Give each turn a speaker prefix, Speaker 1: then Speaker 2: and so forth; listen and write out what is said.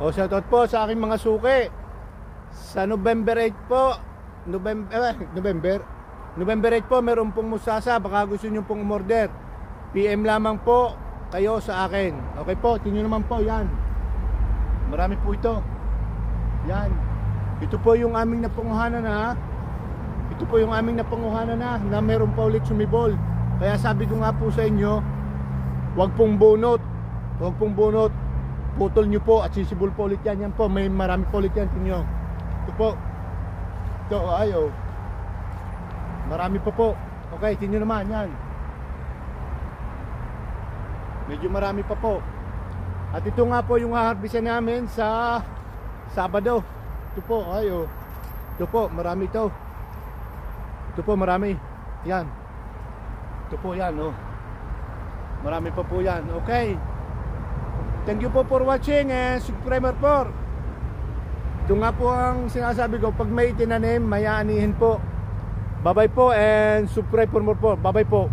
Speaker 1: O shoutout po sa aking mga suki. Sa November 8 po, November 8 po, meron pong musasa. Baka gusto nyo pong umorder, PM lamang po kayo sa akin. Okay po, tingnan naman po, yan. Marami po ito. Yan. Ito po yung aming napunguhanan na. Ito po yung aming napunguhanan na meron pa ulit sumibol. Kaya sabi ko nga po sa inyo, wag pong bunot. Wag pong bunot. Putol nyo po at sisibol po ulit yan. Yan po, may marami po ulit yan. Tingnan. Ito po. Ito, ayaw. Marami pa po. Okay, tingnan naman, yan. Medyo marami pa po. At ito nga po yung haharbisan namin sa Sabado. Ito po, ayo. Ito po, marami ito. Ito po, marami. Yan. Ito po yan, oh. Marami pa po yan. Okay. Thank you po for watching and subscriber po. Ito nga po ang sinasabi ko, pag may itinanim, may aanihin po. Bye bye po and subscribe for more po. Bye bye po.